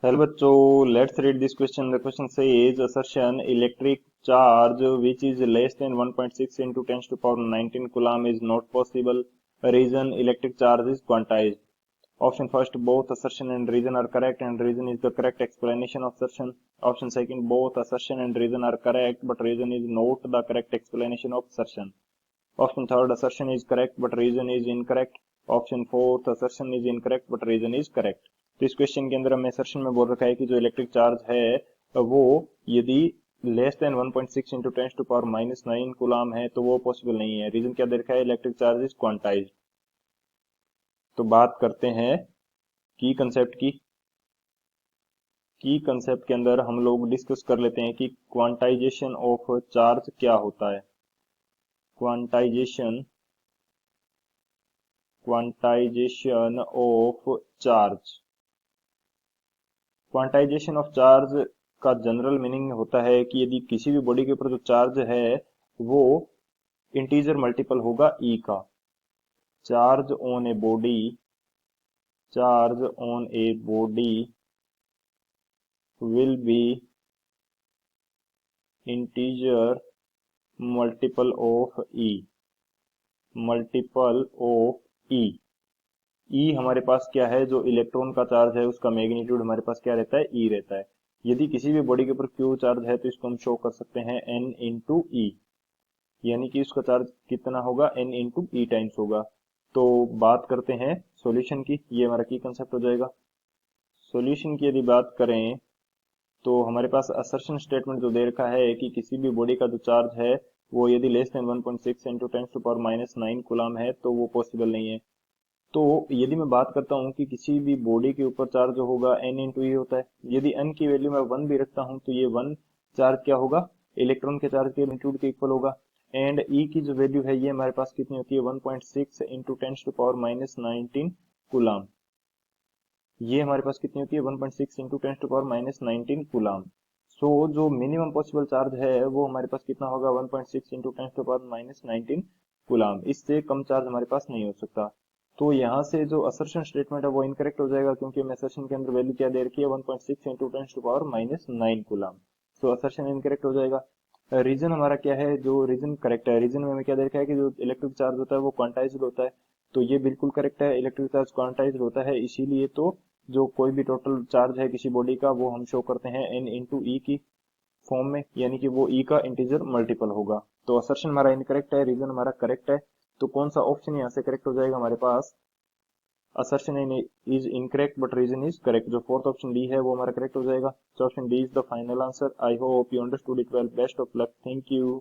Hello बच्चों, let's read this question. The question says assertion electric charge which is less than 1.6 into 10 to power 19 coulomb is not possible. Reason: electric charge is quantized. Option first, both assertion and reason are correct and reason is the correct explanation of assertion. Option second, both assertion and reason are correct but reason is not the correct explanation of assertion. Option third, assertion is correct but reason is incorrect. Option fourth, assertion is incorrect but reason is correct. तो इस question के अंदर हमें assertion में बोल रखा है कि जो इलेक्ट्रिक चार्ज है वो यदि less than 1.6 into ten to power minus 9 coulomb है तो वो पॉसिबल नहीं है. रीजन क्या दे रखा है? Electric charge is quantize. तो बात करते हैं की कंसेप्ट की. की कंसेप्ट के अंदर हम लोग डिस्कस कर लेते हैं कि क्वांटाइजेशन ऑफ चार्ज क्या होता है. Quantization quantization of charge. Quantization of charge का जनरल मीनिंग होता है कि यदि किसी भी बॉडी के ऊपर जो चार्ज है वो इंटीजर मल्टीपल होगा ई का. Charge on a body charge on a body will be integer multiple of e. Multiple of e. E हमारे पास क्या है? जो इलेक्ट्रॉन का चार्ज है उसका मैग्नीट्यूड हमारे पास क्या रहता है? ई रहता है. यदि किसी भी बॉडी के ऊपर क्यू चार्ज है तो इसको हम शो कर सकते हैं एन इंटू ई, यानी कि उसका चार्ज कितना होगा? एन इंटू ई टाइम्स होगा. तो बात करते हैं सॉल्यूशन की. ये हमारा की कंसेप्ट हो जाएगा. सॉल्यूशन की यदि बात करें तो हमारे पास असर्शन स्टेटमेंट जो दे रखा है कि किसी भी बॉडी का जो चार्ज है वो यदि less than 1.6 into ten to power minus 9 coulomb है तो वो पॉसिबल नहीं है. तो यदि मैं बात करता हूँ कि किसी भी बॉडी के ऊपर चार्ज जो होगा एन इंटू ई होता है. यदि एन की वैल्यू मैं वन भी रखता हूँ तो ये वन चार्ज क्या होगा? इलेक्ट्रॉन के चार्ज के मैग्नीट्यूड के इक्वल होगा. एंड ई की जो वैल्यू है ये हमारे पास कितनी होती है? 1.6 into ten to power minus 19 coulomb. ये हमारे पास कितनी होती है? 1.6 into ten to power minus 19 coulomb. So जो मिनिमम पॉसिबल चार्ज है वो हमारे पास कितना होगा? 1.6 into ten to power minus 19 coulomb. इससे कम चार्ज हमारे पास नहीं हो सकता. तो यहाँ से जो असर्शन स्टेटमेंट है वो इनकरेक्ट हो जाएगा क्योंकि हमें असर्शन के अंदर वैल्यू क्या दे रखी है? 1.6 into ten to power minus 9 coulomb. So assertion incorrect हो जाएगा. रीजन हमारा क्या है? जो रीजन करेक्ट है. रीजन में हमें क्या दे रखा है कि जो इलेक्ट्रिक चार्ज होता है वो क्वांटाइज्ड होता है. तो ये बिल्कुल करेक्ट है. इलेक्ट्रिक चार्ज क्वांटाइज्ड होता है, इसीलिए तो जो कोई भी टोटल चार्ज है किसी बॉडी का वो हम शो करते हैं एन इंटू ई की फॉर्म में, यानी कि वो ई का इंटीजर मल्टीपल होगा. तो असर्शन हमारा इनकरेक्ट है, रीजन हमारा करेक्ट है. तो कौन सा ऑप्शन यहाँ से करेक्ट हो जाएगा हमारे पास? assertion is incorrect but reason is correct. जो फोर्थ ऑप्शन डी है वो हमारा करेक्ट हो जाएगा. So option D is the final answer. I hope you understood it well. Best of luck. Thank you.